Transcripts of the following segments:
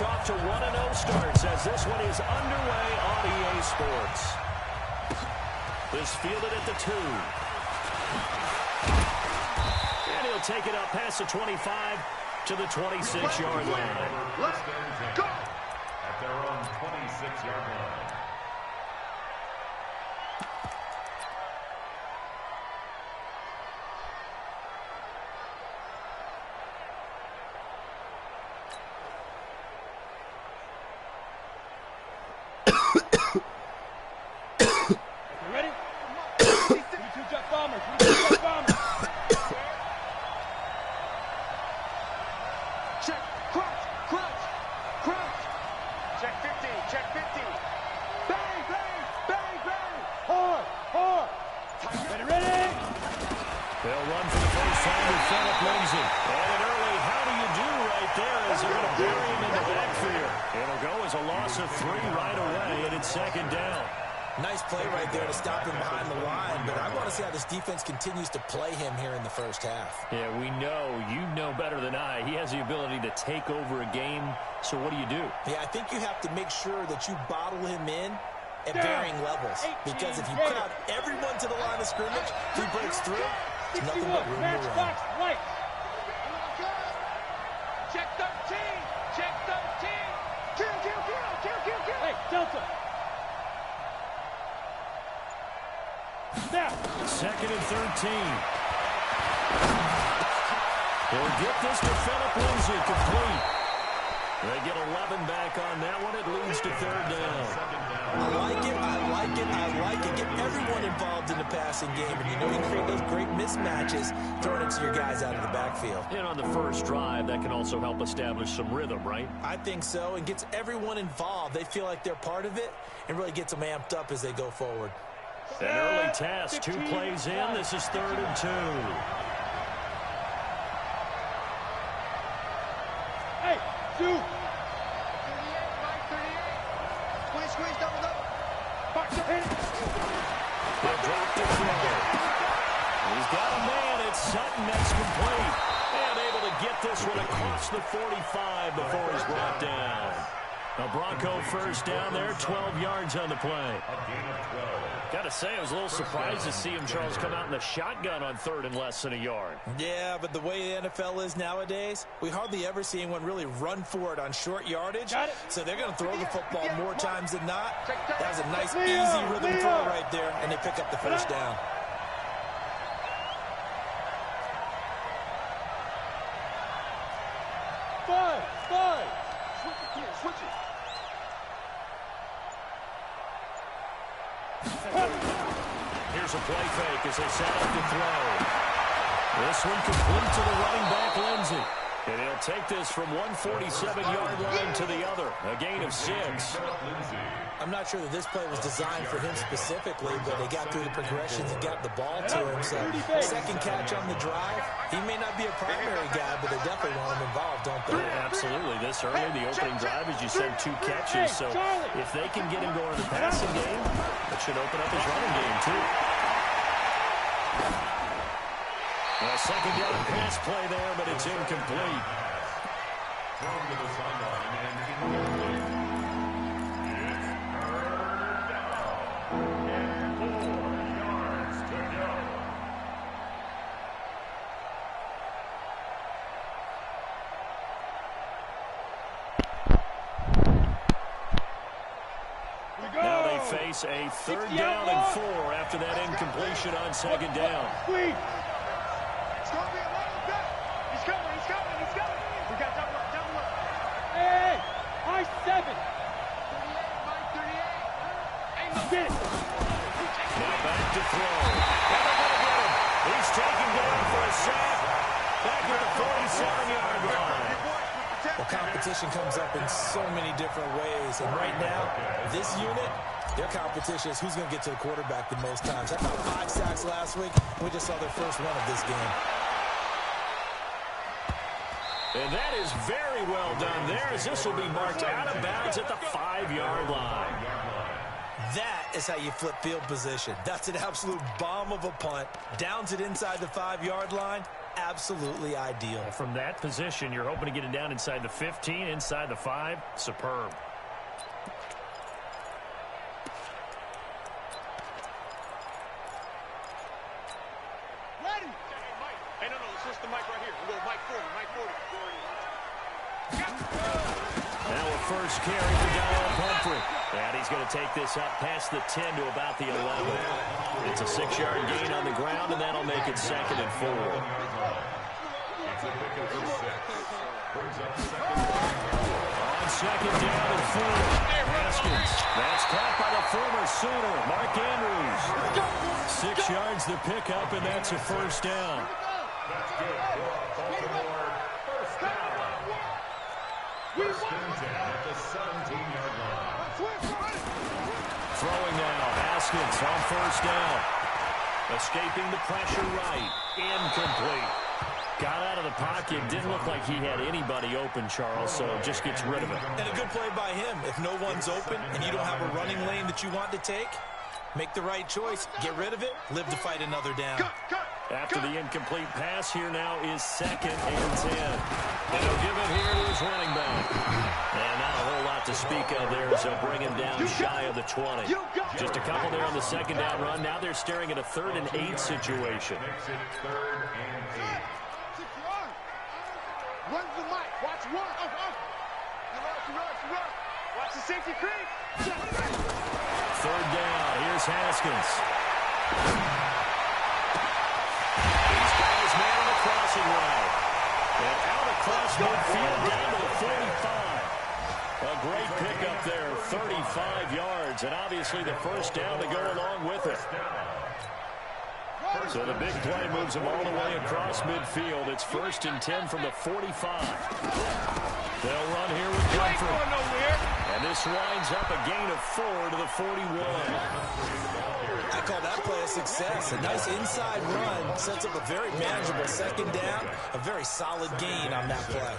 off to 1-0 starts as this one is underway on EA Sports. This fielded at the 2. And he'll take it up past the 25 to the 26-yard line. Let's go! At their own 26-yard line. Defense continues to play him here in the first half. Yeah, we know. You know better than I. He has the ability to take over a game. So what do? Yeah, I think you have to make sure that you bottle him in at varying levels. Because if you crowd everyone to the line of scrimmage, if he breaks through, there's nothing but room to run. Check 13. Check 13. Kill. Hey, Delta. Second and 13. They'll get this to Phillip Lindsay, complete. They get 11 back on that one. It leads to third down. I like it. Get everyone involved in the passing game. And you know you create those great mismatches throwing it to your guys out of the backfield. And on the first drive, that can also help establish some rhythm, right? I think so. And gets everyone involved. They feel like they're part of it and really gets them amped up as they go forward. An early test, 2 plays in. This is 3rd and 2. Hey, 2. 38, Mike, 38. Squeeze, double up. Box your head. He'll drop the throw. He's got a man. It's Sutton. That's complete. And able to get this one across the 45 before he's brought down. A Bronco first down there, 12 yards on the play. A gain of 12. Got to say, I was a little surprised to see him, Charles, come out in the shotgun on 3rd and less than a yard. Yeah, but the way the NFL is nowadays, we hardly ever see anyone really run for it on short yardage. So they're going to throw the football more times than not. That was a nice, easy rhythm throw right there, and they pick up the first down. Five. Switch it. Here's a play fake as they set up to throw. This one complete to the running back, Lindsay. And he'll take this from 147-yard line to the other. A gain of 6. I'm not sure that this play was designed for him specifically, but they got through the progressions and got the ball to him. So second catch on the drive. He may not be a primary guy, but they definitely want him involved, don't they? Yeah, absolutely. This early, the opening drive, as you said, 2 catches. So if they can get him going in the passing game, that should open up his running game, too. A second down pass play there, but it's incomplete. Thrown to the sideline and incomplete. It's third down. And 4 yards to go. Now they face a 3rd down and 4 after that incompletion on 2nd down. He's coming. We got double up. Hey, high 7. 38, Mike, 38. Ain't no get it. Now back to throw. He's taken down for a sack. Back at the 47-yard line. Well, competition comes up in so many different ways. And right now, this unit, their competition is who's going to get to the quarterback the most times. I got 5 sacks last week. We just saw their first one of this game. And that is very well done there, as this will be marked out of bounds at the 5-yard line. That is how you flip field position. That's an absolute bomb of a punt. Downs it inside the 5-yard line. absolutely ideal. From that position, you're hoping to get it down inside the 15, inside the 5. Superb. Ready? Hey, no, let's switch the mic right here. We'll go mic 40, mic 40. Now a first carry for Donald Humphrey. And he's going to take this up past the 10 to about the 11. It's a 6-yard gain on the ground, and that'll make it 2nd and 4. On 2nd down and 4. Haskins. That's caught by the former Sooner, Mark Andrews. 6 yards the pickup, and that's a first down. That's good. Baltimore, first down. First and 10 at the 17-yard line. Throwing now, Haskins on first down. Escaping the pressure right. Incomplete. Got out of the pocket. Didn't look like he had anybody open, Charles, so just gets rid of it. And a good play by him. If no one's open and you don't have a running lane that you want to take, make the right choice. Get rid of it. Live to fight another down. After the incomplete pass, here now is 2nd and 10. And he'll give it here to his running back. And not a whole lot to speak of there, so bring him down shy of the 20. Just a couple there on the 2nd down run. Now they're staring at a 3rd and 8 situation. Makes it 3rd and 8. Run the mic. Watch one. Run. Watch the safety creep. 3rd down. Here's Haskins. He's got his man on the crossing route. And out across midfield down to the 45. A great pickup there, 35 yards. And obviously the first down to go along with it. So the big play moves him all the way across midfield. It's 1st and 10 from the 45. They'll run here with Humphrey. And this winds up a gain of 4 to the 41. I call that play a success. A nice inside run sets up a very manageable 2nd down. A very solid gain on that play.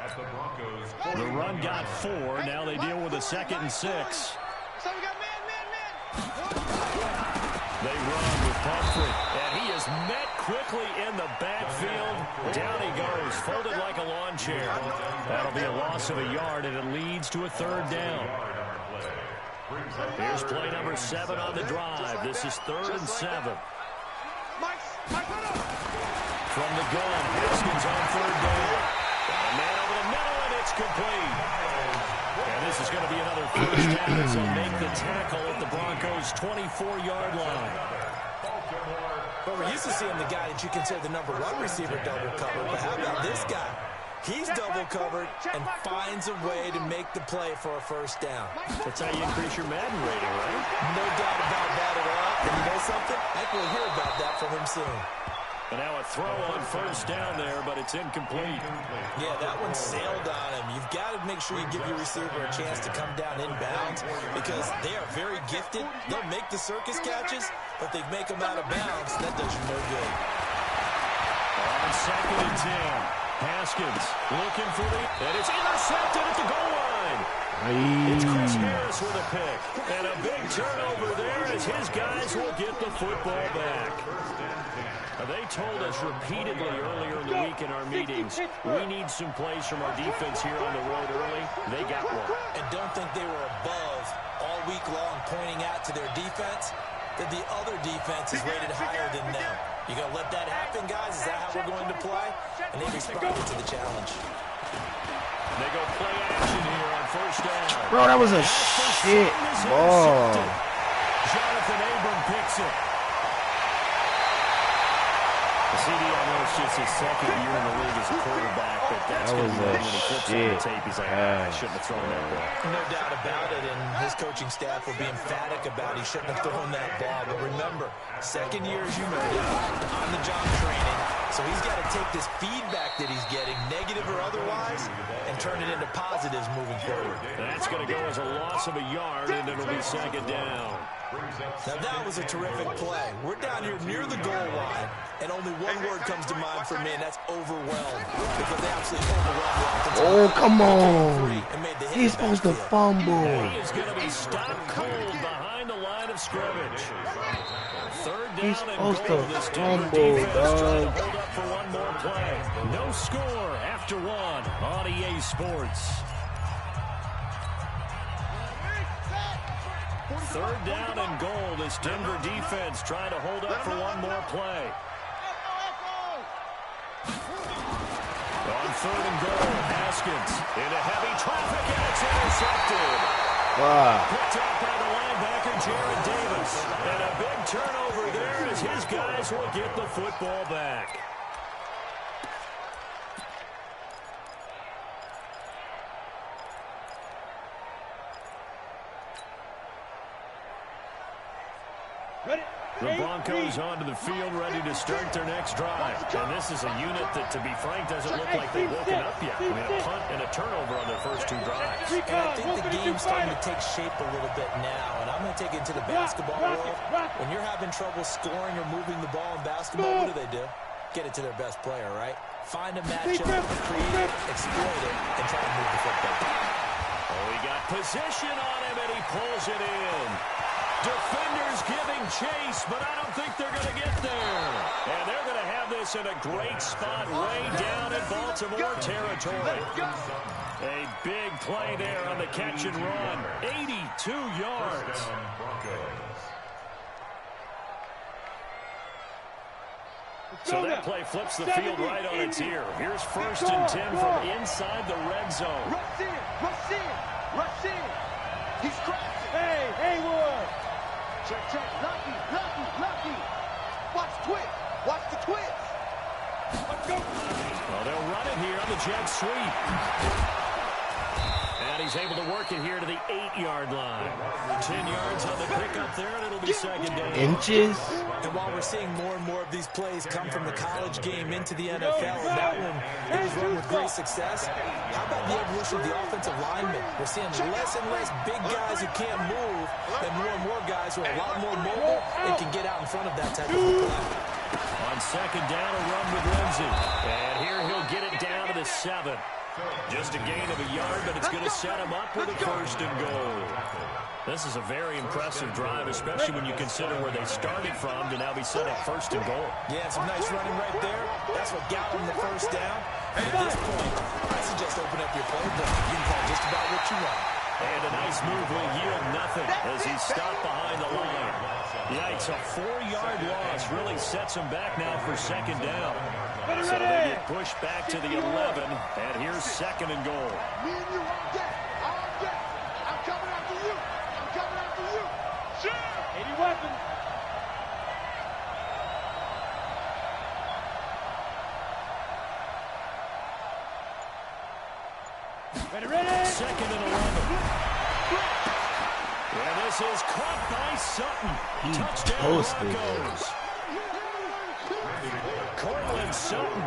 At the Broncos, The run got 4. Now they deal with a 2nd and 6. So we got man. They run with Humphrey, and he is met quickly in the backfield. Down he goes, folded like a lawn chair. That'll be a loss of a yard, and it leads to a 3rd down. Here's play number 7 on the drive. This is 3rd and 7. From the gun, Haskins on 3rd down. Got a man over the middle, and it's complete. And this is going to be another first down as he'll make the tackle at the Broncos' 24-yard line. But we're used to seeing the guy that you consider the number 1 receiver double covered. But how about this guy? He's double covered and finds a way to make the play for a first down. That's how you increase your Madden rating, right? No doubt about that at all. And you know something? I think we'll hear about that from him soon. And now a throw on first down there, but it's incomplete. Yeah, that one sailed on him. You've got to make sure you give your receiver a chance to come down inbounds because they are very gifted. They'll make the circus catches, but they make them out of bounds. That does you no good. On 2nd and 10, Haskins looking for and it's intercepted at the goal line. It's Chris Harris with a pick. And a big turnover there as his guys will get the football back. They told us repeatedly earlier in the week in our meetings, we need some plays from our defense here on the road early. They got one. And don't think they were above all week long pointing out to their defense that the other defense is rated higher than them. You going to let that happen, guys? Is that how we're going to play? And they responded to the challenge. They go play action here on first down. Bro, that was a shit ball. Jonathan Abram picks it. CD, I know it's just his 2nd year in the league as a quarterback, but that's going to be when he flips on the tape. He's like, I shouldn't have thrown that ball. No doubt about it, and his coaching staff will be emphatic about he shouldn't have thrown that ball. But remember, 2nd year, as you noted, on-the-job training. So he's got to take this feedback that he's getting, negative or otherwise, and turn it into positives moving forward. That's going to go as a loss of a yard, and it'll be 2nd down. Now that was a terrific play. We're down here near the goal line, and only one word comes to mind for me, and that's overwhelmed. Because they absolutely overwhelmed the offensive line. Oh, come on. He's supposed to fumble. He is going to be stopped cold behind the line of scrimmage. 3rd He's down and supposed goal. to This Denver fumble, defense trying to dog. hold up for one more play. No score after one on EA Sports. Third down and goal. This Denver defense trying to hold up for one more play. On third and goal, Haskins into heavy traffic, and it's intercepted. Wow. Picked up by the linebacker, Jared Davis. And a big turnover there as his guys will get the football back. The Broncos onto the field ready to start their next drive. And this is a unit that, to be frank, doesn't look like they've woken up yet. I mean, a punt and a turnover on their first two drives. And I think the game's starting to take shape a little bit now. And I'm going to take it into the basketball world. When you're having trouble scoring or moving the ball in basketball, what do? Get it to their best player, right? Find a matchup, create it, exploit it, and try to move the football. Oh, he got position on him, and he pulls it in. Defenders giving chase, but I don't think they're going to get there. And they're going to have this in a great spot way down in Baltimore territory. A big play there on the catch and run. 82 yards. So that play flips the field right on its ear. Here's 1st and 10 from inside the red zone. Rush in, rush in, rush in. He's crashing. Hey, Haywood. Check. Lucky. Watch twist. Watch the twist. Let's go. Well, they'll run it here on the jet sweep. And he's able to work it here to the 8-yard line. 10 yards on the pickup there, and it'll be second down. Inches? And while we're seeing more and more of these plays come from the college game into the NFL, and that one, it was run with great success. How about the evolution of the offensive linemen? We're seeing less and less big guys who can't move, and more guys who are a lot more mobile and can get out in front of that type of play. On second down, a run with Lindsey. And here he'll get it down to the 7. Just a gain of a yard, but it's going to set him up with a 1st and goal. This is a very impressive drive, especially when you consider where they started from to now be set up 1st and goal. Yeah, some nice running right there. That's what got them the 1st down. And at this point, I suggest open up your playbook. You can call just about what you want. And a nice move will yield nothing as he's stopped behind the line. Yikes, a 4-yard loss really sets him back now for second down. So they get pushed back to the 11, and here's 2nd and goal. Me and you on deck. On deck. I'm coming after you. I'm coming after you. Sure. 80 weapons. Ready. 2nd and 11. And this is caught by Sutton. Touchdown Broncos. Cortland Sutton,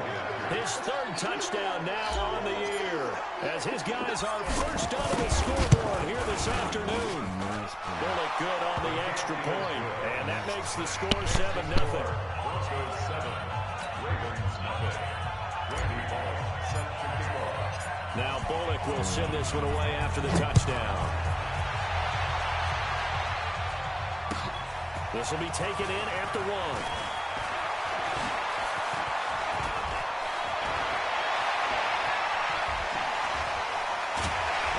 his 3rd touchdown now on the year, as his guys are first on the scoreboard here this afternoon. They'll look good on the extra point, and that makes the score 7-0. Now Bullock will send this one away after the touchdown. This will be taken in at the 1.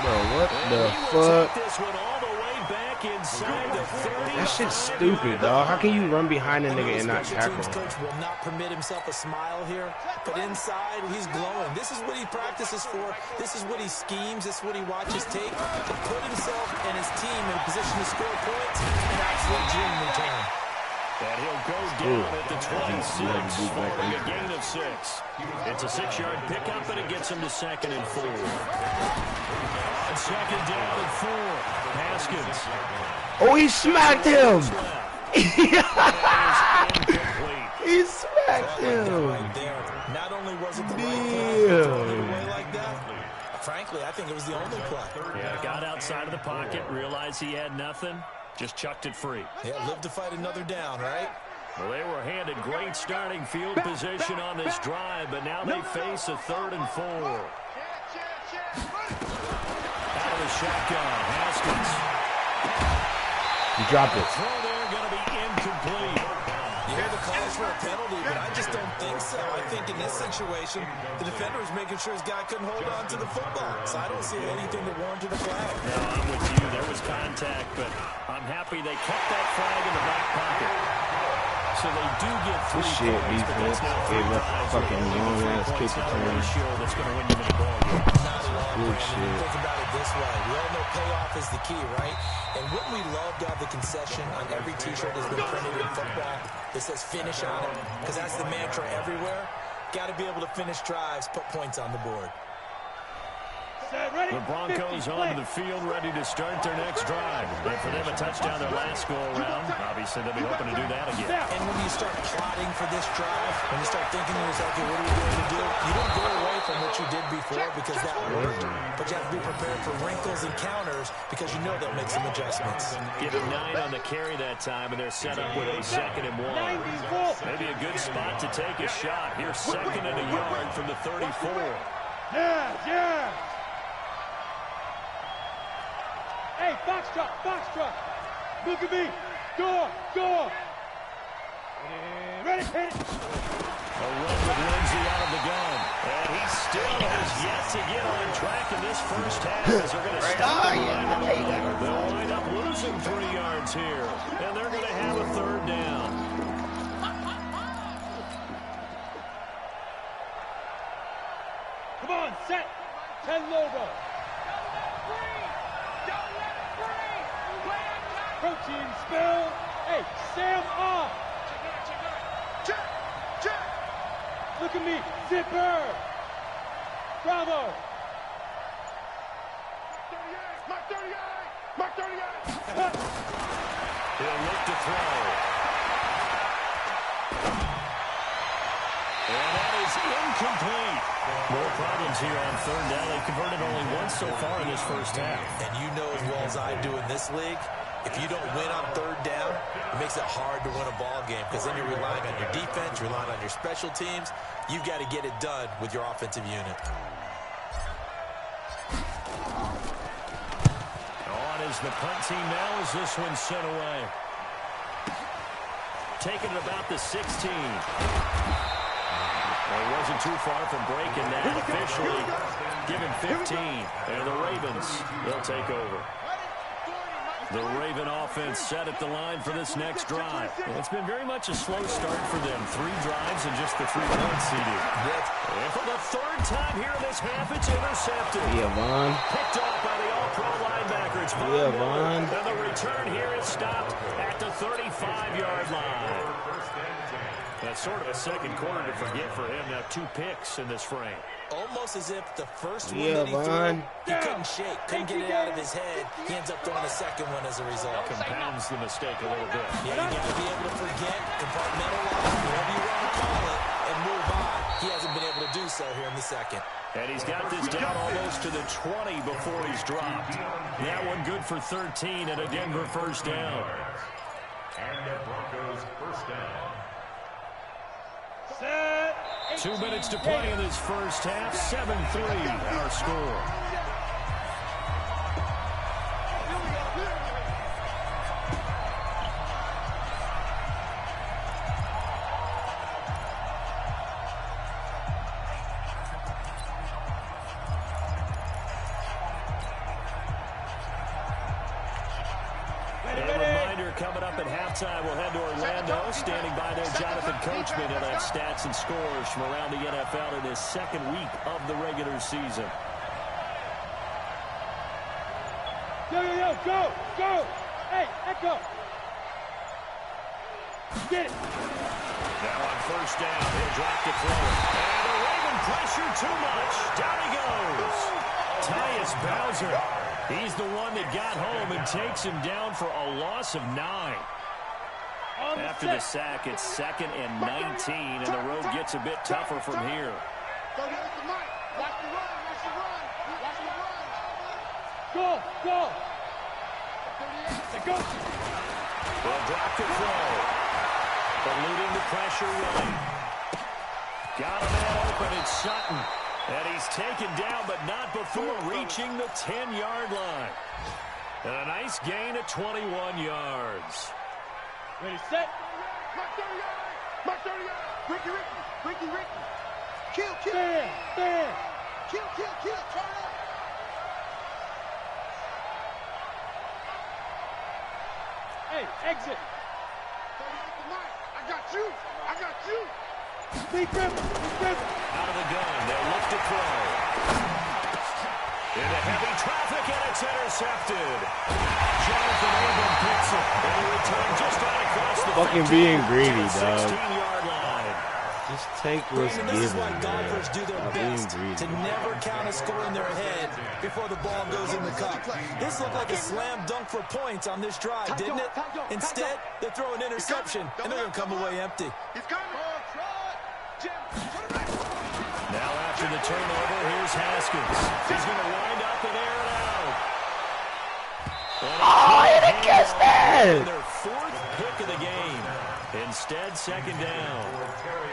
Bro, what the fuck? This one all the way back inside the 30. That shit's stupid, dog. How can you run behind a nigga and not tackle him? Coach will not permit himself a smile here, but inside he's glowing. This is what he practices for. This is what he schemes. This is what he watches take to put himself and his team in a position to score points and actually dream return. And he'll go down at the 26, following a gain of 6. It's a 6-yard pickup, and it gets him to 2nd and 4. On 2nd down and 4, Haskins. Oh, he smacked him! He smacked him! Right there. Not only was it the right play, throwing it away like that, frankly, I think it was the only play. Yeah, got outside of the pocket, realized he had nothing. Just chucked it free. Yeah, live to fight another down, right? Well, they were handed great starting field position on this drive, but now they face a 3rd and 4. Out of the shotgun, Haskins. He dropped it. Throw there going to be incomplete. You hear the calls for a penalty, but I just don't think so. I think in this situation, the defender was making sure his guy couldn't hold on to the football. So I don't see anything to warrant to the flag. No, I'm with you. There was contact, but I'm happy they kept that flag in the back pocket. So they do get 3 shit, points, but that's now 3 gave up drives. fucking long-ass kick return. That's going to win them in the ball game. Not at all, Good Brandon. shit. Think about it this way. We all know payoff is the key, right? And wouldn't we love to have the concession on every T-shirt that's been printed in football that says finish on it? Because that's the mantra everywhere. Got to be able to finish drives, put points on the board. The Broncos onto the field, ready to start their next drive. And for them, a touchdown their last go-around. Obviously, they'll be hoping to do that again. And when you start plotting for this drive, when you start thinking to yourself, okay, what are we going to do? You don't go away from what you did before because that worked. But you have to be prepared for wrinkles and counters because you know they'll make some adjustments. Give him 9 on the carry that time, and they're set up with a 2nd and 1. Maybe a good spot to take a shot. Here's 2nd and a yard from the 34. Yeah. Hey, box truck. Look at me. Go. Ready, hit it. A run with Lindsay out of the gun. And he still has yet to get on track in this first half as they're going to stop the line. They'll wind up losing 3 yards here. And they're going to have a 3rd down. Come on, set. 10 logo. Protein spill. Hey, Sam off. Check. Look at me. Zipper. Bravo. Mark 38. He'll look to throw. And that is incomplete. More problems here on 3rd down. They've converted only once so far in this first half. And you know as well as I do in this league, if you don't win on 3rd down, it makes it hard to win a ball game because then you're relying on your defense, you're relying on your special teams. You've got to get it done with your offensive unit. On is the punt team now as this one's sent away. Taking it about the 16. Well, he wasn't too far from breaking that. Officially given 15. And the Ravens, they'll take over. The Raven offense set at the line for this next drive. Well, it's been very much a slow start for them. 3 drives and just the 3 points seeded. And for the 3rd time here in this half, it's intercepted. Yeah, Vaughn. Picked off by the all-pro linebacker. It's Vaughn. And the return here is stopped at the 35-yard line. That's sort of a second quarter to forget for him. Now 2 picks in this frame. Almost as if the first one that he threw, he couldn't shake, couldn't get it out of his head. He ends up throwing a second one as a result. Compounds the mistake a little bit. Yeah, you got to be able to forget, compartmentalize, whatever you want to call it, and move on. He hasn't been able to do so here in the second. And he's got this down almost to the 20 before he's dropped. That one good for 13 and a Denver first down. And the Broncos first down. 2 minutes to play in this first half. 7-3 our score. Coming up at halftime, we'll head to Orlando. Standing by there, Jonathan Coachman. He'll have stats and scores from around the NFL in his 2nd week of the regular season. Go! Hey, Echo! Get it! Now on first down, he'll drop to throw. And the Raven pressure too much. Down he goes. Tyus Bowser. He's the one that got home and takes him down for a loss of 9. After the sack, it's 2nd and 19, and the road gets a bit tougher from here. Go! They'll drop to throw. Eluding the pressure, Willie. Got a man open, it's Sutton. And he's taken down, but not before reaching the 10-yard line. And a nice gain of 21 yards. Ready, set. My 30 yards. Ricky. Kill. Stand. Kill. Turn up. Hey, exit. I got you. Be careful. Out of the gun, they'll look to throw. Into heavy traffic, and it's intercepted. Jonathan Abram picks it. And he returned just out across the Fucking being greedy, dog. 16-yard line. Just take what's Brandon, this is given, why golfers do their Stop being best greedy. to never count a score in their head before the ball goes in the cup. This looked like a slam dunk for points on this drive, didn't it? Instead, they throw an interception, and they're going to come away empty. He's coming. Now after the turnover, here's Haskins. He's going to wind up and air it out. Oh, he didn't catch that! Their fourth pick of the game. Instead, second down.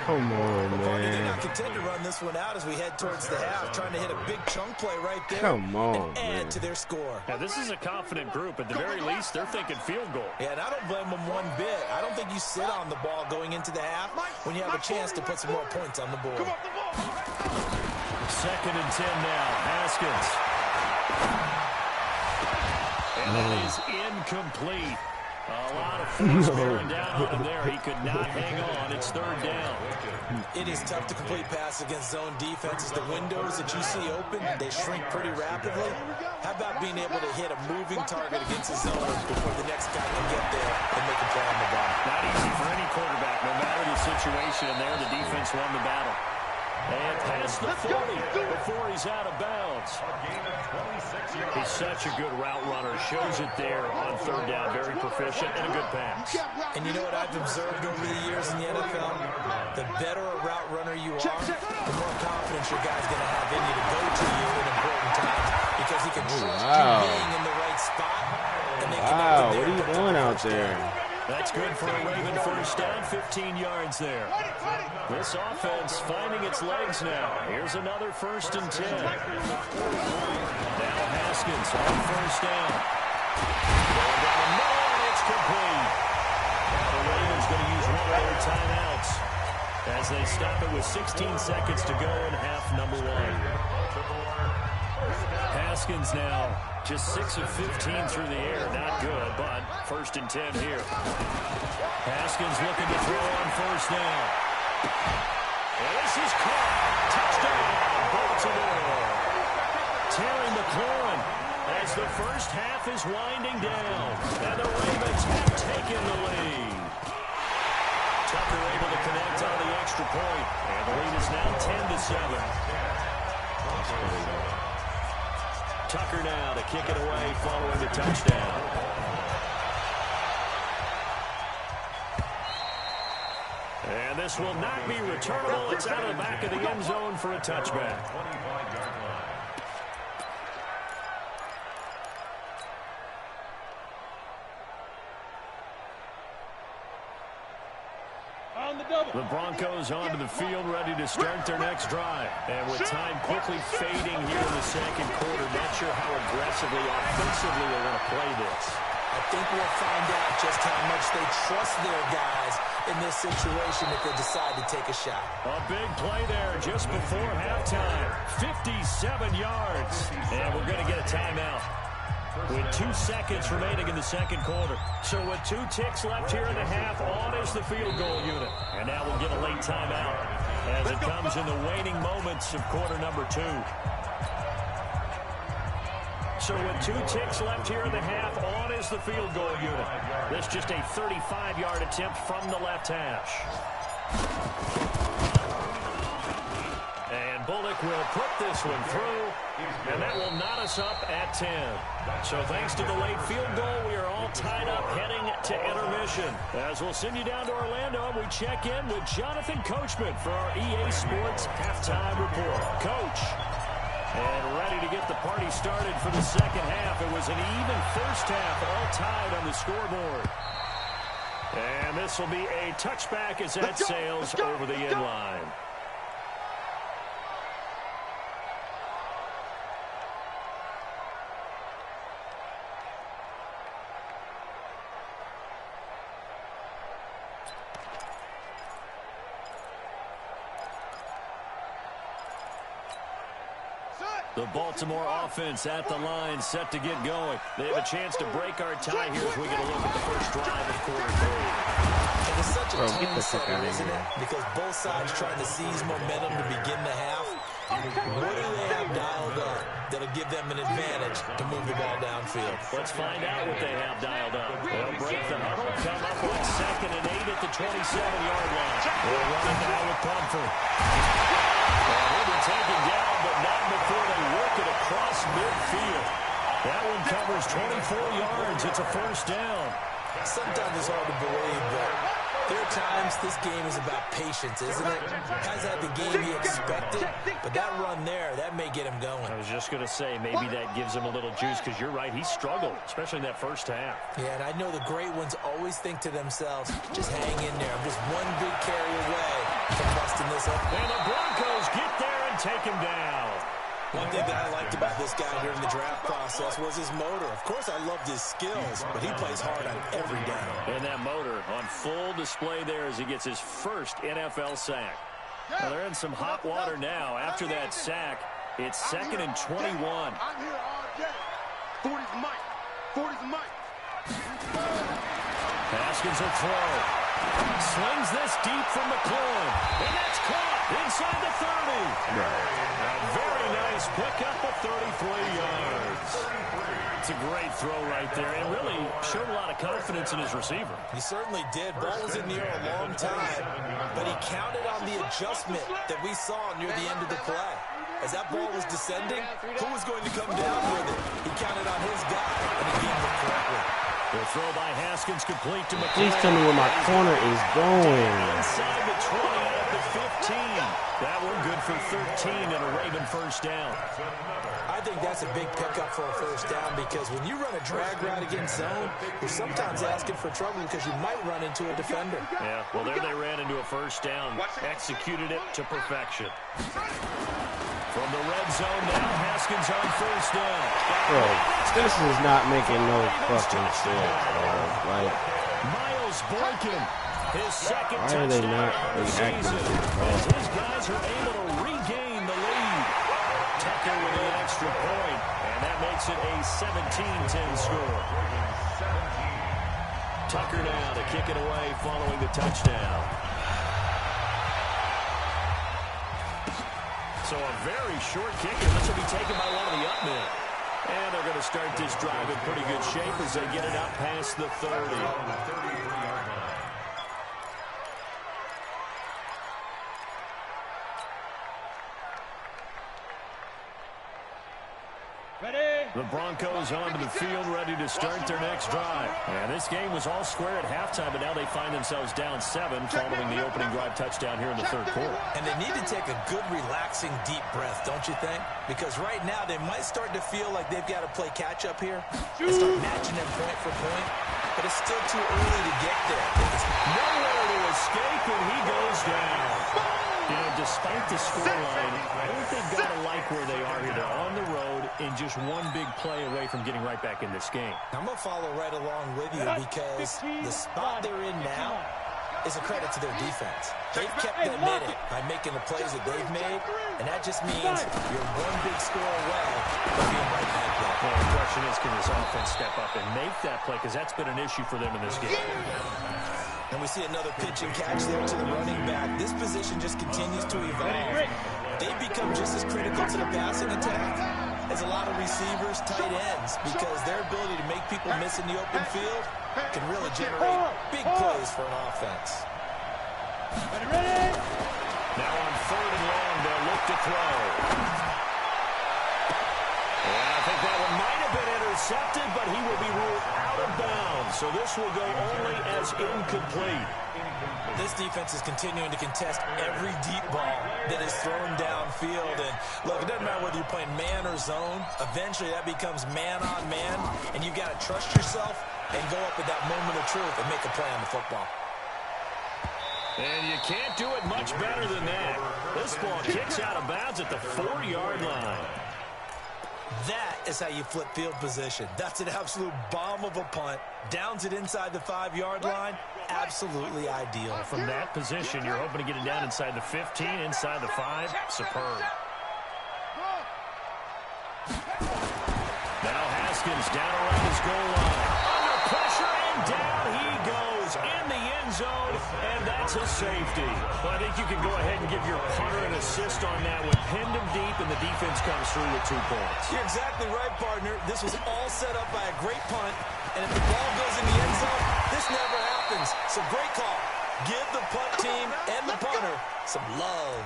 Come on, Barney, they're man. not content to run this one out as we head towards the half, trying to hit a big chunk play right there. Come on, and add man. to their score. Now, this is a confident group. At the very least, they're thinking field goal. Yeah, and I don't blame them one bit. I don't think you sit on the ball going into the half when you have a chance to put some more points on the board. Second and 10 now. Haskins. And that is incomplete. A lot of force bearing down on him there. He could not hang on. It's third down. It is tough to complete passes against zone defenses. The windows that you see open, they shrink pretty rapidly. How about being able to hit a moving target against the zone before the next guy can get there and make a play on the ball? Not easy for any quarterback, no matter the situation. And there, the defense won the battle. And past the 40 before he's out of bounds. He's such a good route runner. Shows it there on third down. Very proficient and a good pass. And you know what I've observed over the years in the NFL? The better a route runner you are, the more confidence your guy's going to have in you to go to you in important times because he can trust you being in the right spot. And they Wow, what are you doing out there? That's good for a Raven first down, 15 yards there. This offense finding its legs now. Here's another first and 10. Now Haskins on first down. Going down the middle, and it's complete. Now the Ravens going to use one of their timeouts as they stop it with 16 seconds to go in half number one. Haskins now just 6 of 15 through the air. Not good, but first and 10 here. Haskins looking to throw on first down. And this is caught. Touchdown, Baltimore. Terry McLaurin as the first half is winding down. And the Ravens have taken the lead. Tucker able to connect on the extra point. And the lead is now 10-7. Tucker now to kick it away following the touchdown. And this will not be returnable. It's out of the back of the end zone for a touchback. The Broncos onto the field, ready to start their next drive. And with time quickly fading here in the second quarter, not sure how aggressively, offensively they want to play this. I think we'll find out just how much they trust their guys in this situation if they decide to take a shot. A big play there just before halftime. 57 yards. And we're going to get a timeout with 2 seconds remaining in the second quarter. So with 2 ticks left here in the half, on is the field goal unit. And now we'll get a late timeout as it comes in the waning moments of quarter number 2. So with 2 ticks left here in the half, on is the field goal unit. This just a 35-yard attempt from the left hash. And Bullock will put this one through, and that will knot us up at 10. So thanks to the late field goal, we are all tied up heading to intermission. As we'll send you down to Orlando, we check in with Jonathan Coachman for our EA Sports Halftime Report. Coach, and ready to get the party started for the second half. It was an even first half, all tied on the scoreboard. And this will be a touchback as that sails over the end line. The Baltimore offense at the line, set to get going. They have a chance to break our tie here as we get a look at the first drive of quarter 3. And it's such a tone setter, isn't it? Because both sides trying to seize momentum to begin the half. What do they have dialed up that'll give them an advantage to move the ball downfield? Let's find out what they have dialed up. They'll break the huddle, come up on 2nd and 8 at the 27-yard line. They're running now with Comfort. He'll be taken down, but not before they work it across midfield. That one covers 24 yards. It's a first down. Sometimes it's hard to believe, but there are times this game is about patience, isn't it? Has had the game he expected, but that run there, that may get him going. I was just going to say, maybe that gives him a little juice, because you're right, he struggled, especially in that first half. Yeah, and I know the great ones always think to themselves, just hang in there. I'm just one big carry away from busting this up. And the Broncos get there and take him down. One thing that I liked about this guy during the draft process was his motor. Of course, I loved his skills, but he plays hard on every down. And that motor on full display there as he gets his first NFL sack. Well, they're in some hot water now. After that sack, it's 2nd and 21. I'm here all day. 40's Mike. 40's Mike. Haskins will throw. Slings this deep from McClung. And that's caught inside the 30. A very nice pickup of 33 yards. It's a great throw right there. And really showed a lot of confidence in his receiver. He certainly did. Ball was in the air a long time, but he counted on the adjustment that we saw near the end of the play. As that ball was descending, who was going to come down with it? He counted on his guy, and he gave it correctly. The throw by Haskins complete to McClung. Please tell me where my corner is going. Inside the 20 at the 15. That one good for 13 and a Raven first down. I think that's a big pickup for a first down, because when you run a drag route against zone, you're sometimes asking for trouble because you might run into a defender. Yeah, well, there they ran into a first down. Executed it to perfection. From the red zone now, Haskins on first down. Bro, this is not making no fucking sense, bro. Like, Miles Boykin, his second why are they not reacting to this, bro? His guys are able to regain the lead. Tucker with an extra point, and that makes it a 17-10 score. Tucker now to kick it away following the touchdown. So a very short kick, and this will be taken by one of the up men. And they're going to start this drive in pretty good shape as they get it out past the 30. Ready? The Broncos onto the field, ready to start their next drive. And this game was all square at halftime, but now they find themselves down 7 following the opening drive touchdown here in the third quarter. And they need to take a good, relaxing, deep breath, don't you think? Because right now they might start to feel like they've got to play catch-up here and start matching them point for point. But it's still too early to get there. There's nowhere to escape, and he goes down. You know, despite the scoreline, I don't think they've got to like where they are here. They're on the road and just one big play away from getting right back in this game. I'm going to follow right along with you, because the spot they're in now is a credit to their defense. They've kept them in it by making the plays that they've made, and that just means you're one big score away from being right back there. Well, the question is, can this offense step up and make that play? Because that's been an issue for them in this game. And we see another pitch and catch there to the running back. This position just continues to evolve. They become just as critical to the passing attack as a lot of receivers, tight ends, because their ability to make people miss in the open field can really generate big plays for an offense. Ready? Now on 3rd and long, they'll look to throw. And I think that one might have been intercepted, but he will be ruled out of bounds. So this will go only as incomplete. This defense is continuing to contest every deep ball that is thrown downfield. And look, it doesn't matter whether you're playing man or zone. Eventually that becomes man on man, and you've got to trust yourself and go up at that moment of truth and make a play on the football. And you can't do it much better than that. This ball kicks out of bounds at the 4-yard line. That is how you flip field position. That's an absolute bomb of a punt. Downs it inside the 5-yard line. Absolutely ideal. From that position, you're hoping to get it down inside the 15, inside the 5. Superb. Haskins down around his goal line. Under pressure, and down he goes in the end zone, and that's a safety. Well, I think you can go ahead and give your punter an assist on that one. Pinned him deep, and the defense comes through with 2 points. You're exactly right, partner. This was all set up by a great punt, and if the ball goes in the end zone, this never happens. So great call. Give the punt team and the punter some love.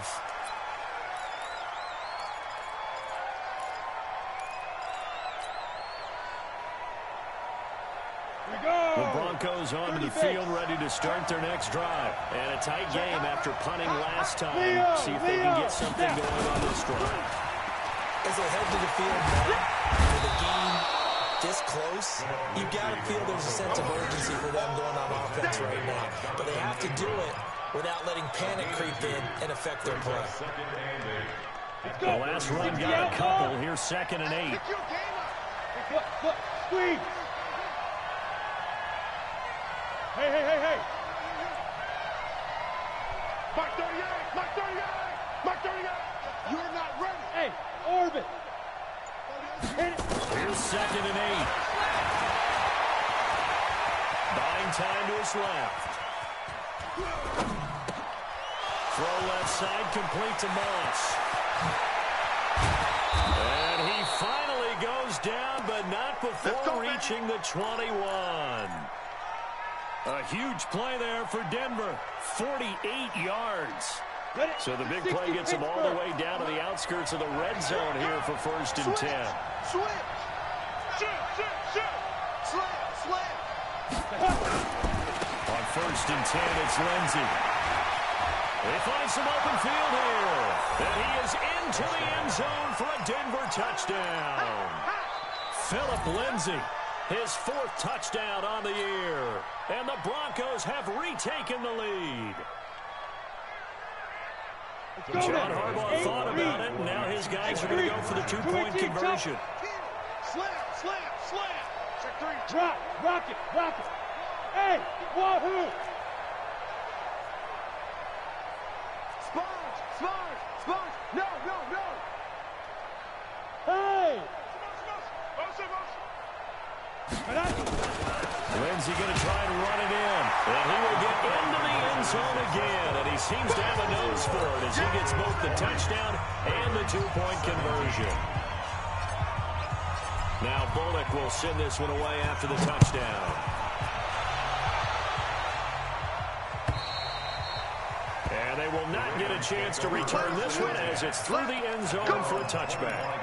The Broncos onto the field, ready to start their next drive. And a tight game after punting last time. See if they can get something going on this drive. As they head to the field now, with a game this close, you've got to feel there's a sense of urgency for them going on offense right now. But they have to do it without letting panic creep in and affect their play. The last run got a couple. Here's 2nd and 8. Squeeze. Hey. Mark 38, Mark 38, Mark 38. You're not ready. Hey, orbit. Here's 2nd and 8. Buying time to his left. Throw left side, complete to Moss. And he finally goes down, but not before reaching the 21. A huge play there for Denver. 48 yards. So the big play gets him all the way down to the outskirts of the red zone here for 1st and 10. Shoot. Slam. On 1st and 10, it's Lindsey. They find some open field here. And he is into the end zone for a Denver touchdown. Phillip Lindsey, his 4th touchdown on the year. And the Broncos have retaken the lead. John Harbaugh thought about it, and now his guys are going to go for the 2-point conversion. Slam. Check 3. Rock it. Hey, wahoo! Sponge. No. Hey! Lindsey going to try and run it in. And he will get into the end zone again. And he seems to have a nose for it as he gets both the touchdown and the 2-point conversion. Now Bullock will send this one away after the touchdown. And they will not get a chance to return this one as it's through the end zone for a touchback.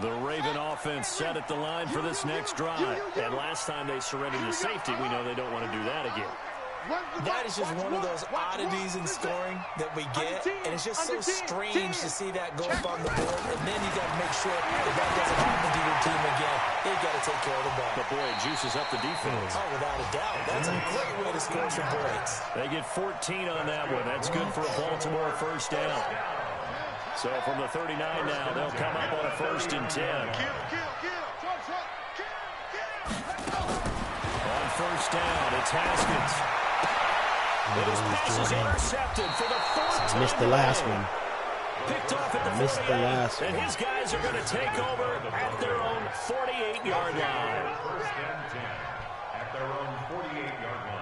The Raven offense set at the line for this next drive. And last time they surrendered to safety, we know they don't want to do that again. That is just one of those oddities in scoring that we get, and it's just so strange to see that go up on the board, and then you got to make sure that doesn't happen to your team again. You got to take care of the ball. But boy, it juices up the defense. Oh, without a doubt. That's a great way to score some points. They get 14 on that one. That's good for a Baltimore 1st down. So from the 39 now, they'll come up on a 1st and 10. On 1st down, it's Haskins. His pass is intercepted for the 4th time. Missed the last one. Picked off at the 48, and his guys are going to take over at their own 48-yard line. 1st and 10 at their own 48-yard line.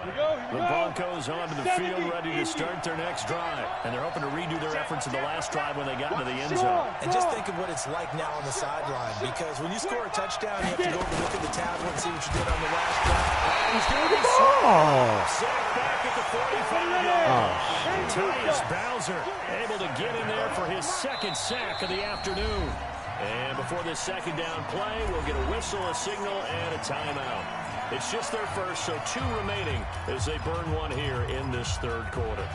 The Broncos onto the field ready to start their next drive. And they're hoping to redo their efforts in the last drive when they got into the end zone. And just think of what it's like now on the sideline, because when you score a touchdown, you have to go over and look at the tablet and see what you did on the last drive. He's going to be sacked back at the 45-yard line. Tyus Bowser able to get in there for his 2nd sack of the afternoon. And before this 2nd down play, we'll get a whistle, a signal, and a timeout. It's just their 1st, so 2 remaining as they burn one here in this 3rd quarter.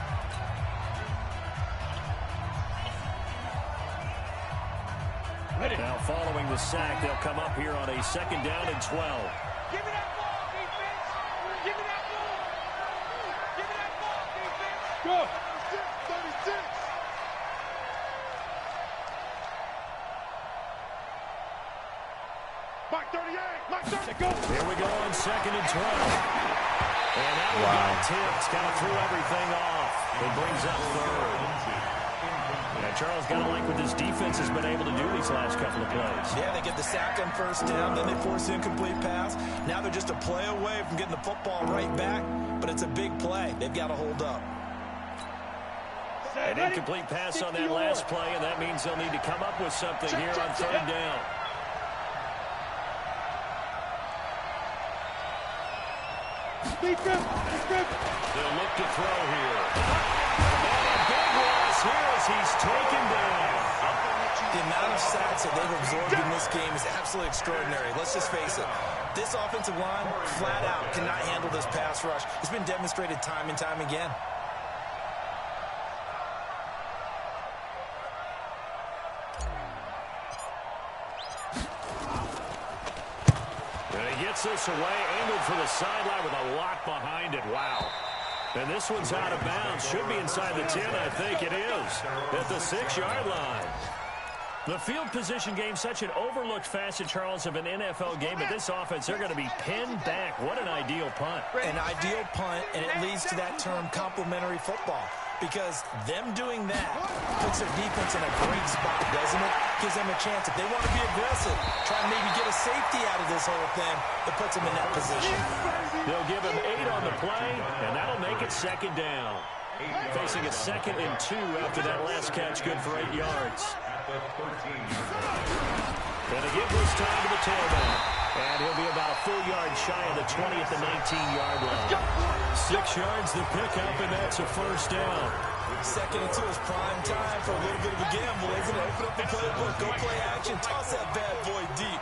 Now following the sack, they'll come up here on a 2nd down and 12. Give me that ball, defense. Give me that ball. Give me that ball, defense. Go. 36. Mark 38. Mark 38. Go. Here we go on 2nd and 12. And that one got tipped. Kind of threw everything off. It brings up 3rd. And Charles, got to like what this defense has been able to do these last couple of plays. Yeah, they get the sack on first down, then they force the incomplete pass. Now they're just a play away from getting the football right back, but it's a big play. They've got to hold up. An incomplete pass on that last play, and that means they'll need to come up with something here on third down. They'll look to throw here. And a big loss here as he's taken down. The amount of sacks that they've absorbed in this game is absolutely extraordinary. Let's just face it. This offensive line, flat out, cannot handle this pass rush. It's been demonstrated time and time again. This away, angled for the sideline with a lot behind it. Wow. And this one's out of bounds. Should be inside the 10, I think it is. At the 6-yard line. The field position game, such an overlooked facet, Charles, of an NFL game. But this offense, they're going to be pinned back. What an ideal punt. An ideal punt, and it leads to that term complementary football. Because them doing that puts their defense in a great spot, doesn't it? Gives them a chance. If they want to be aggressive, try and maybe get a safety out of this whole thing, it puts them in that position. They'll give him 8 on the play, and that'll make it second down. Facing a 2nd and 2 after that last catch, good for 8 yards. Gonna give this time to the tailback. And he'll be about a full yard shy of the 20 at the 19-yard line. 6 yards the pickup, and that's a first down. 2nd and 2 is prime time for a little bit of a gamble, isn't it? Open up the playbook, go play action, toss that bad boy deep.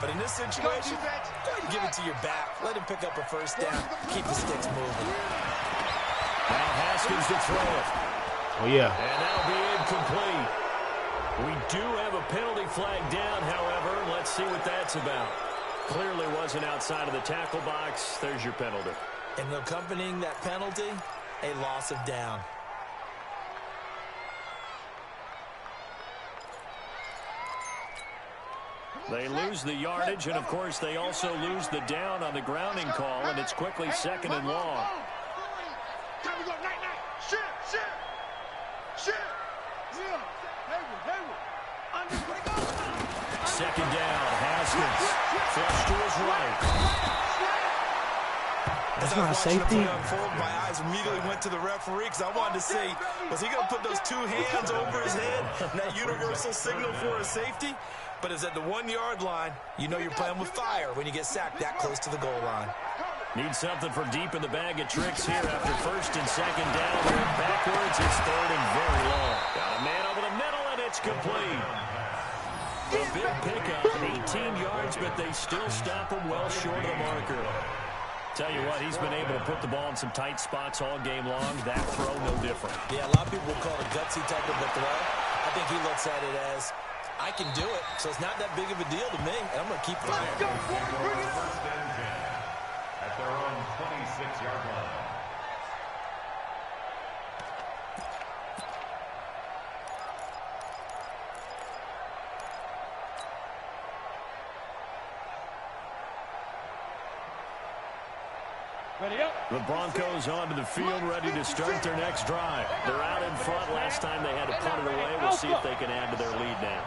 But in this situation, go ahead and give it to your back. Let him pick up a first down. Keep the sticks moving. Now Haskins to throw it. Oh, yeah. And that'll be incomplete. We do have a penalty flag down, however. Let's see what that's about. Clearly wasn't outside of the tackle box. There's your penalty. And accompanying that penalty, a loss of down. They lose the yardage, and, of course, they also lose the down on the grounding call, and it's quickly 2nd and long. Second down, Haskins. Flush to his right. That's not a safety. My eyes immediately went to the referee because I wanted to see, was he going to put those 2 hands over his head, that universal signal for a safety? But it's at the 1-yard line. You know you're playing with fire when you get sacked that close to the goal line. Need something for deep in the bag of tricks here after 1st and 2nd down. Going backwards, it's 3rd and very long. Got a man over the middle, and it's complete. A big pickup, 18 yards, but they still stop him well short of the marker. Tell you what, he's been able to put the ball in some tight spots all game long. That throw, no different. Yeah, a lot of people will call it a gutsy type of a throw. I think he looks at it as, I can do it, so it's not that big of a deal to me, and I'm going to keep firing. At their own 26-yard line. The Broncos onto the field, ready to start their next drive. They're out in front. Last time they had to punt it away. We'll see if they can add to their lead now.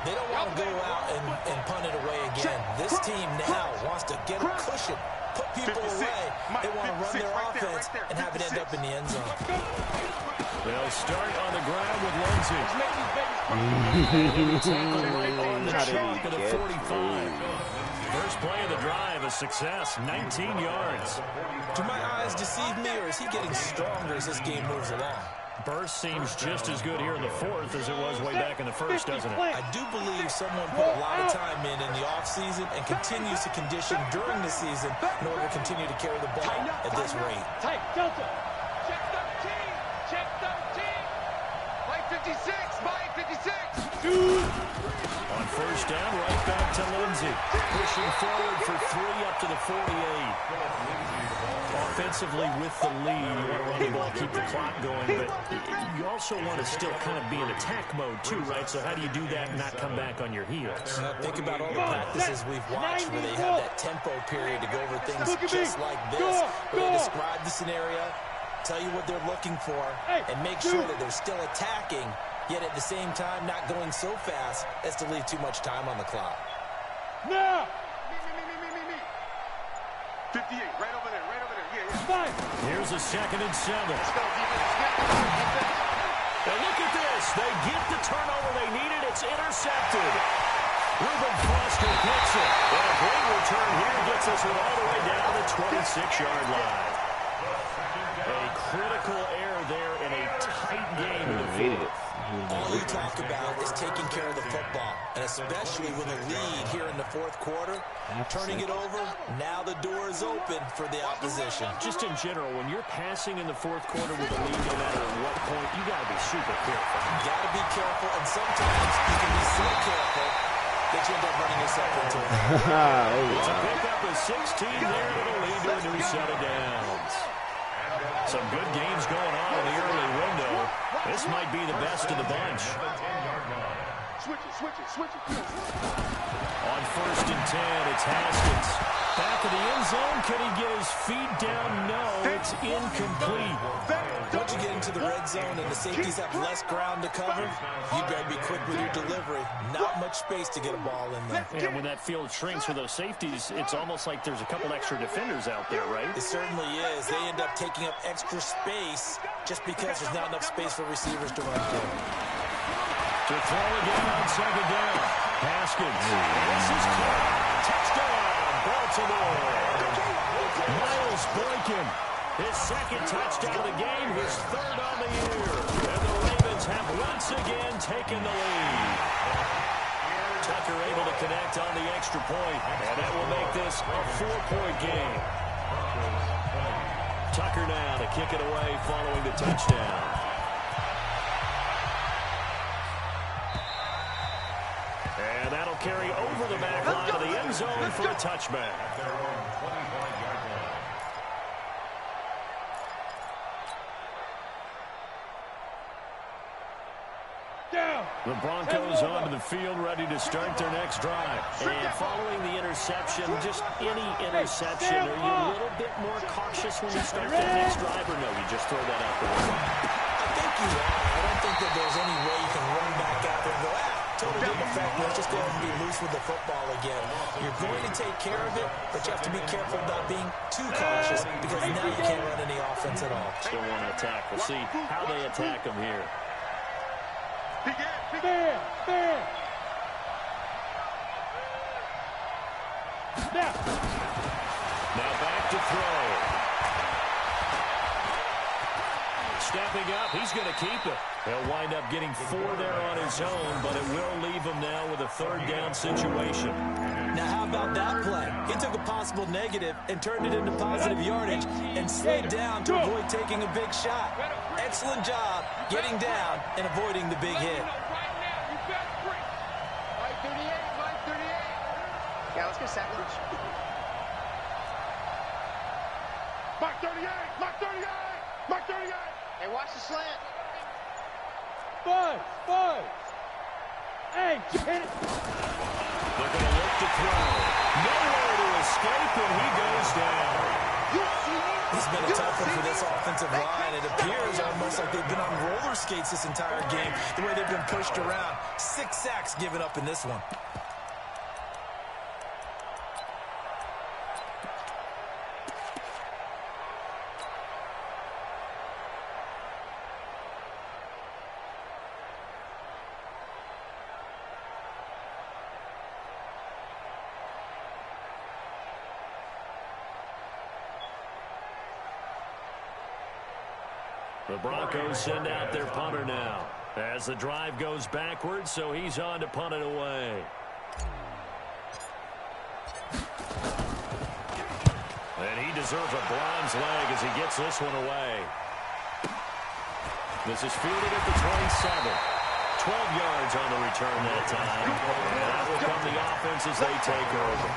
They don't want to go out and punt it away again. This team now wants to get a cushion, put people away. They want to run their offense and have it end up in the end zone. They'll start on the ground with Lindsey. Right on the chalk at the 45. First play of the drive, a success, 19 yards. Do my eyes deceive me, or is he getting stronger as this game moves along? Burst seems just as good here in the 4th as it was way back in the 1st, doesn't it? I do believe someone put a lot of time in the offseason and continues to condition during the season in order to continue to carry the ball at this rate. Tight, Delta. Check 13. Check 13. Mike 56. Mike 56. On first down, right back to Lindsey. Pushing forward for 3 up to the 48. Offensively with the lead, you want to run the ball, keep the clock going, but you also want to still kind of be in attack mode too, right? So how do you do that and not come back on your heels? Think about all the practices we've watched where they have that tempo period to go over things just like this, where they describe the scenario, tell you what they're looking for, and make sure that they're still attacking yet at the same time not going so fast as to leave too much time on the clock. Now! Me. 58, right over there, yeah. Fight! Here's a 2nd and 7. Let's go, defense. And look at this. They get the turnover they needed. It's intercepted. Reuben Foster picks it. And a great return here gets us all the way down to the 26-yard line. A critical error there in a tight game in the field. All you talk about is taking care of the football, and especially with a lead here in the 4th quarter, turning it over, now the door is open for the opposition. Just in general, when you're passing in the 4th quarter with a lead, no matter at what point, you got to be super careful. You got to be careful, and sometimes you can be so careful that you end up running yourself into it. It's a pickup of 16 there that'll lead to a new set of downs. Some good games going on in the early window. This might be the best of the bunch. Switch it. On 1st and 10, it's Haskins. Back of the end zone. Can he get his feet down? No, it's incomplete. Once you get into the red zone and the safeties have less ground to cover, you better be quick with your delivery. Not much space to get a ball in there. And when that field shrinks for those safeties, it's almost like there's a couple extra defenders out there, right? It certainly is. They end up taking up extra space just because there's not enough space for receivers to run through. To throw again on 2nd down. Haskins. This is caught. Touchdown, Baltimore. Miles Boykin. His 2nd touchdown of the game, his 3rd on the year. And the Ravens have once again taken the lead. Tucker able to connect on the extra point, and that will make this a 4-point game. Tucker now to kick it away following the touchdown. And that'll carry over the back line of the end zone for a touchback. The Broncos onto the field, ready to start their next drive. And following the interception, just any interception, are you a little bit more cautious when you start that next drive, or no, you just throw that out the window? I think you are. I don't think that there's any way you can run back out there and go, totally didn't affect me. Let's just go ahead and be loose with the football again. You're going to take care of it, but you have to be careful about being too cautious because now you can't run any offense at all. Still want to attack. We'll see how they attack them here. Fair! Now back to throw. Stepping up, he's going to keep it. He'll wind up getting 4 there on his own, but it will leave him now with a 3rd down situation. Now, how about that play? He took a possible negative and turned it into positive yardage and slid down to avoid taking a big shot. Excellent job getting down and avoiding the big hit. Yeah, let's get sandwich. Mark 38! Hey, watch the slant. Five! Hey, hit it! They're going to look to throw. Nowhere to escape, and he goes down. It's been a tough one for this offensive line. It appears almost like they've been on roller skates this entire game, the way they've been pushed around. 6 sacks given up in this one. The Broncos send out their punter now as the drive goes backwards, so he's on to punt it away. And he deserves a bronze leg as he gets this one away. This is fielded at the 27. 12 yards on the return that time. And that will come the offense as they take over.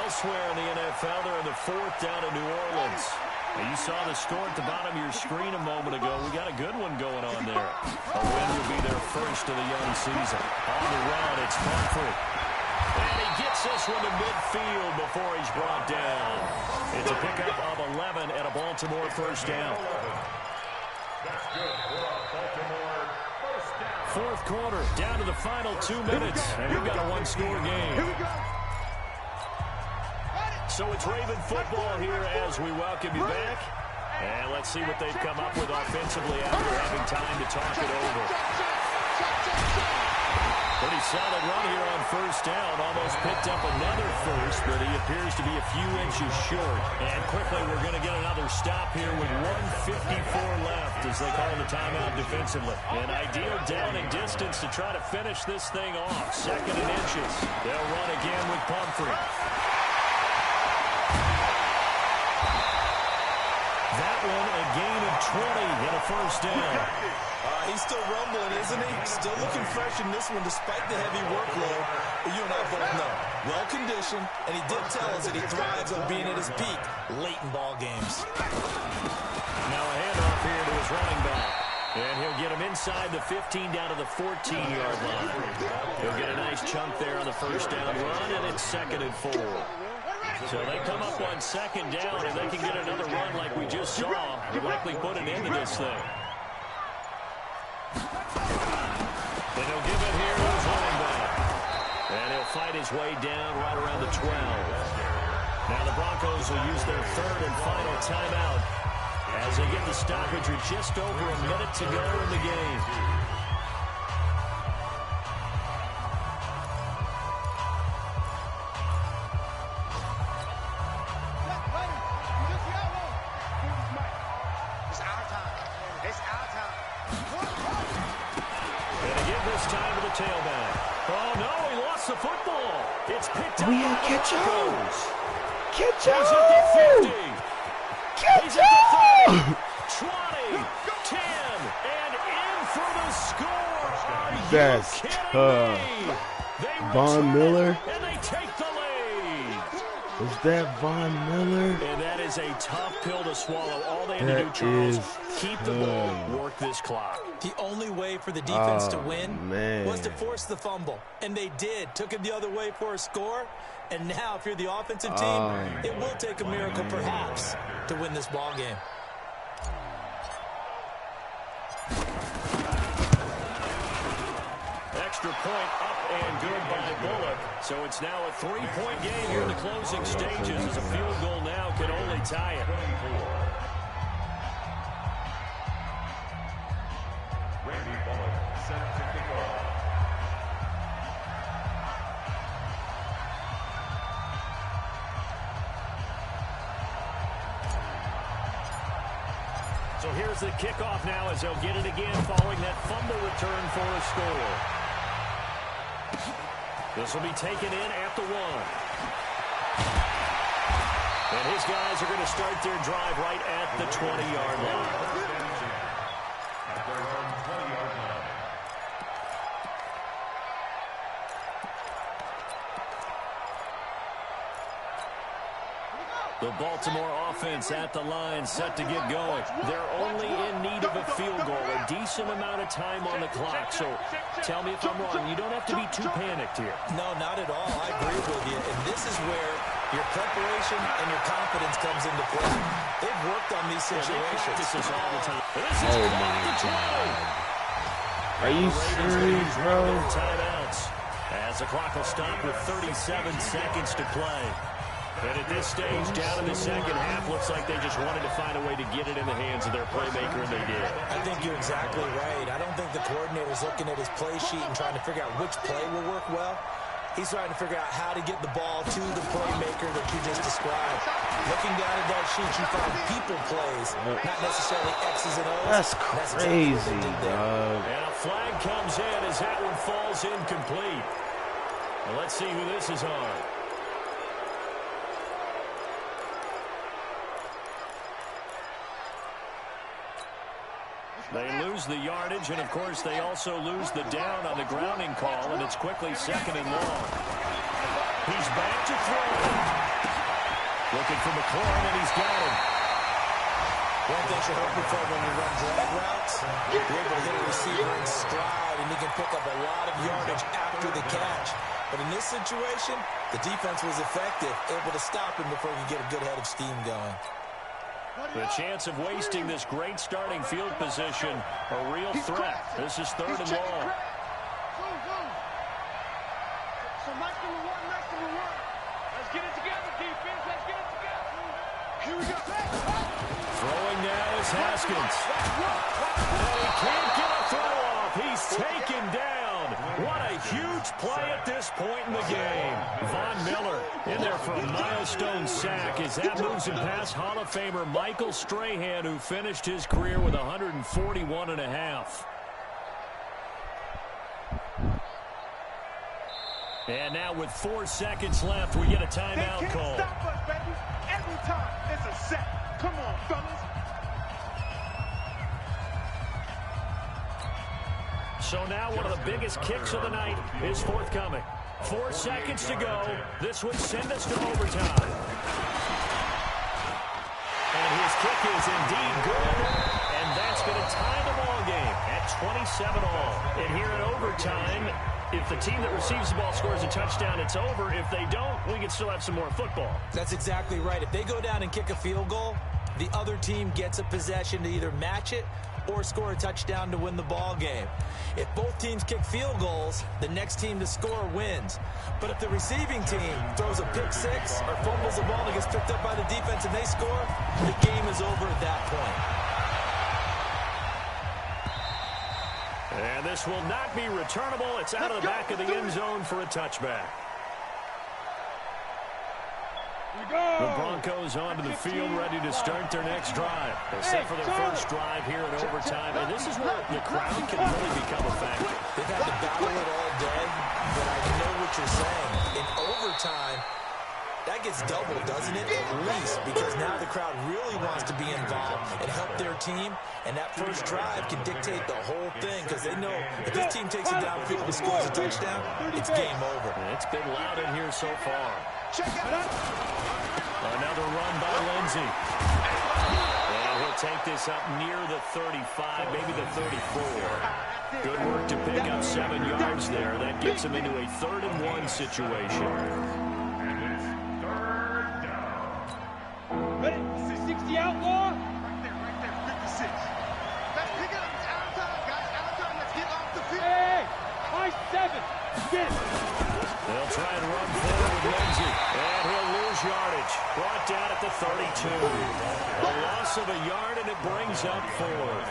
Elsewhere in the NFL, they're in the 4th down in New Orleans. And you saw the score at the bottom of your screen a moment ago. We got a good one going on there. A win will be their first of the young season. On the run, it's Humphrey. And he gets this one to midfield before he's brought down. It's a pickup of 11 and a Baltimore 1st down. That's good for a Baltimore fourth quarter, down to the final 2 minutes, and we've got a one-score game. So it's Raven football here as we welcome you back. And let's see what they've come up with offensively after having time to talk it over. Pretty solid run here on first down. Almost picked up another first, but he appears to be a few inches short. And quickly, we're going to get another stop here with 1:54 left as they call the timeout defensively. An ideal down and distance to try to finish this thing off. 2nd and inches. They'll run again with Pumphrey. That one, a gain of 20 and a first down. He's still rumbling, isn't he? Still looking fresh in this one despite the heavy workload. But you and I both know, well-conditioned, and he did tell us that he thrives on being at his peak late in ball games. Now a handoff here to his running back. And he'll get him inside the 15 down to the 14-yard line. He'll get a nice chunk there on the first down run, and it's 2nd and 4. So they come up on 2nd down, and they can get another run like we just saw to likely put an end to this thing. And he'll give it here to his running back. And he'll fight his way down right around the 12. Now the Broncos will use their 3rd and final timeout as they get the stoppage with just over a minute to go in the game. Time to the tailback. Oh, no, he lost the football. It's picked up. Catch up. Catch He's at the 50. He's at the 30. 20, 10, and in for the score. Are That's you kidding tough. me? They Von Miller. And they take the lead. Is that Von Miller? And that is a tough pill to swallow. All they had to do, Charles, keep the ball, work this clock. The only way for the defense to win was to force the fumble. And they did. Took it the other way for a score. And now, if you're the offensive team, it will take a miracle, perhaps, to win this ball game. Extra point up and good by Bullock. So it's now a 3-point game here in the closing stages as a field goal now can only tie it. Randy Bullock set to kick off. So here's the kickoff now as they'll get it again following that fumble return for a score. This will be taken in at the 1. And his guys are going to start their drive right at the 20-yard line. At their own 20-yard line. The Baltimore offense at the line, set to get going. They're only in need of a field goal, a decent amount of time on the clock. So tell me if I'm wrong. You don't have to be too panicked here. No, not at all. I agree with you. And this is where your preparation and your confidence comes into play. They've worked on these situations. This is all the time. This is Oh, my God. Are you serious, bro? Timeouts as the clock will stop with 37 seconds to play. And at this stage, down in the second half, looks like they just wanted to find a way to get it in the hands of their playmaker, and they did. I think you're exactly right. I don't think the coordinator's looking at his play sheet and trying to figure out which play will work well. He's trying to figure out how to get the ball to the playmaker that you just described. Looking down at that sheet, you find people plays, not necessarily X's and O's. That's crazy, dog. And a flag comes in as that one falls incomplete. Well, let's see who this is on. They lose the yardage, and, of course, they also lose the down on the grounding call, and it's quickly 2nd and long. He's back to throw. Looking for McLaurin, and he's got him. One thing you're hoping for when you run drag routes, you're able to hit a receiver in stride, and you can pick up a lot of yardage after the catch. But in this situation, the defense was effective, able to stop him before he could get a good head of steam going. The chance of wasting this great starting field position, a real threat. This is 3rd and long. So nice number one. Let's get it together, defense. Let's get it together. Here we go. Throwing now is Haskins. And he can't get a throw off. He's taken down. What a huge play at this point in the game. Von Miller in there for a milestone sack as that moves him past Hall of Famer Michael Strahan, who finished his career with 141.5. And now with 4 seconds left, we get a timeout call. Stop us, baby. Every time it's a set. Come on, fellas. So now one of the biggest kicks of the night is forthcoming. 4 seconds to go. This would send us to overtime. And his kick is indeed good. And that's going to tie the ball game at 27-all. And here in overtime, if the team that receives the ball scores a touchdown, it's over. If they don't, we can still have some more football. That's exactly right. If they go down and kick a field goal, the other team gets a possession to either match it or score a touchdown to win the ball game. If both teams kick field goals, the next team to score wins. But if the receiving team throws a pick six or fumbles the ball and gets picked up by the defense and they score, the game is over at that point. And this will not be returnable. It's out of the back of the end zone for a touchback. The Broncos onto the field, ready to start their next drive. They set for their first drive here in overtime, and this is where the crowd can really become a factor. They've had to battle it all day, but I know what you're saying. In overtime, that gets doubled, doesn't it? At least, because now the crowd really wants to be involved and help their team, and that first drive can dictate the whole thing, because they know if this team takes it downfield and scores a touchdown, it's game over. It's been loud in here so far. Another run by Lindsey. And he'll take this up near the 35, maybe the 34. Good work to pick up 7 yards there. That gets him into a 3rd and 1 situation. Ready? 60 outlaw. Right there, 56. Let's pick it up. It's outside, guys. Outside. Let's get off the field. Hey, high 7. Get it. They'll try and run forward with Lindsey. And he'll lose yardage. Brought down at the 32. A loss of a yard, and it brings up 4th.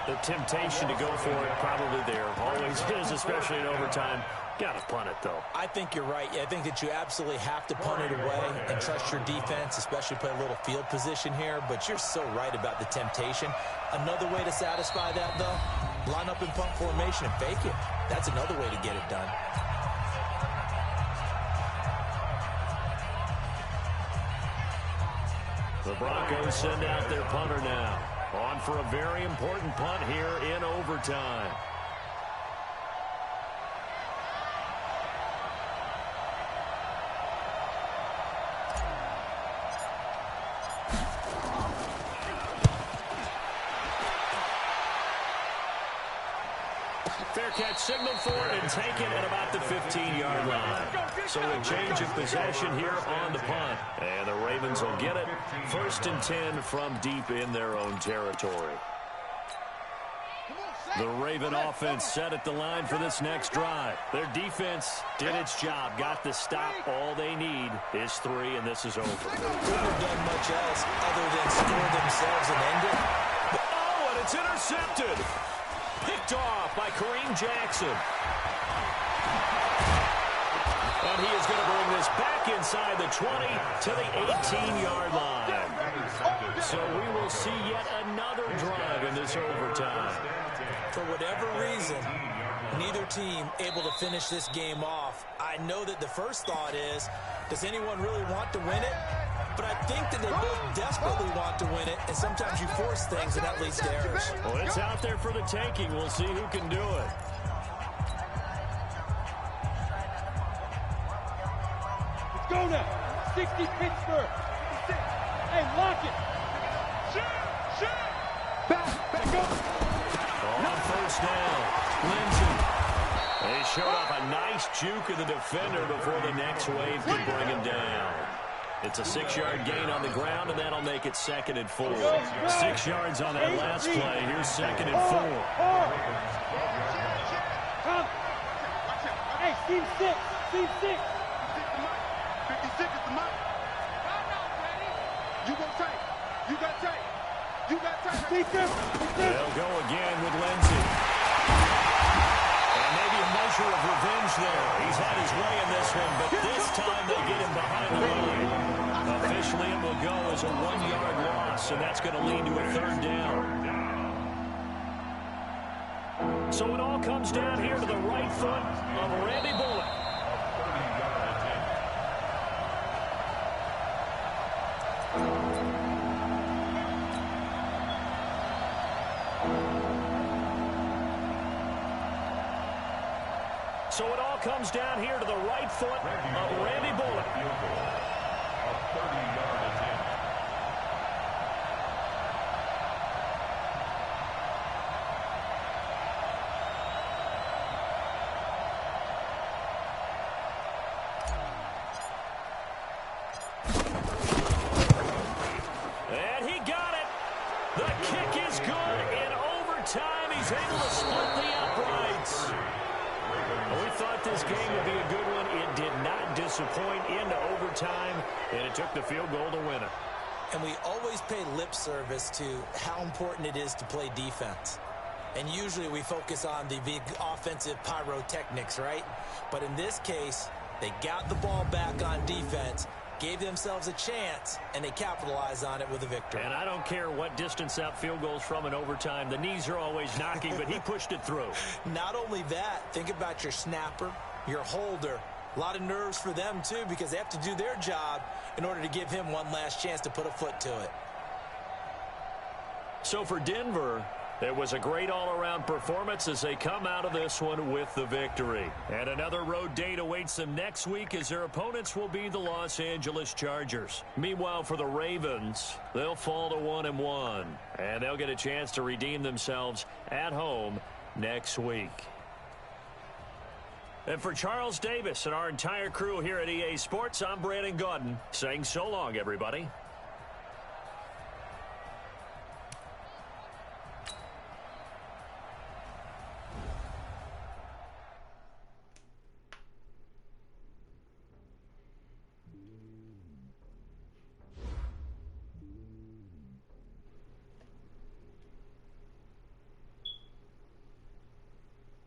The temptation to go for it probably there. Always is, especially in overtime. Got to punt it, though. I think you're right. I think that you absolutely have to punt it away and trust your defense, especially play a little field position here. But you're so right about the temptation. Another way to satisfy that, though, line up in punt formation and fake it. That's another way to get it done. The Broncos send out their punter now. On for a very important punt here in overtime. Fair catch signaled for and taken at about the 15-yard line. So a change of possession here on the punt. And the Ravens will get it. 1st and 10 from deep in their own territory. The Raven offense set at the line for this next drive. Their defense did its job, got the stop. All they need is 3, and this is over. Couldn't have done much else other than score themselves and end it. Oh, and it's intercepted. Picked off by Kareem Jackson. And he is going to bring this back inside the 20 to the 18-yard line. So we will see yet another drive in this overtime. For whatever reason, neither team able to finish this game off. I know that the first thought is, does anyone really want to win it? But I think that they both desperately want to win it, and sometimes you force things, and that leads to errors. Well, it's out there for the taking. We'll see who can do it. Let's go now. 60 Pittsburgh. Hey, lock it. Back, go. On first down, Lindsey. They showed up a nice juke of the defender before the next wave could bring him down. It's a 6-yard gain on the ground, and that'll make it 2nd and 4. 6 yards on that last play. Here's 2nd and 4. Come. Hey, team 6. Team 6. 56 is the mic. You gonna take. You got take. You got take. They'll go again with Lindsey. And maybe a measure of revenge there. He's had his way in this one, but this time they get him behind the line. Officially, it will go as a 1-yard loss, and that's going to lead to a 3rd down. So it all comes down here to the right foot of Randy Bullock. So it all comes down here to the right foot of Randy Bullock. A 30-yard attempt. And he got it. The kick is good in overtime. He's able to split the uprights. We thought this game would be a good one. It did not disappoint into overtime, and it took the field goal to win it. And we always pay lip service to how important it is to play defense. And usually we focus on the big offensive pyrotechnics, right? But in this case, they got the ball back on defense, gave themselves a chance, and they capitalized on it with a victory. And I don't care what distance that field goes from in overtime. The knees are always knocking, but he pushed it through. Not only that, think about your snapper, your holder. A lot of nerves for them, too, because they have to do their job in order to give him one last chance to put a foot to it. So for Denver, it was a great all-around performance as they come out of this one with the victory. And another road date awaits them next week as their opponents will be the Los Angeles Chargers. Meanwhile, for the Ravens, they'll fall to 1-1, and they'll get a chance to redeem themselves at home next week. And for Charles Davis and our entire crew here at EA Sports, I'm Brandon Gaudin saying so long, everybody.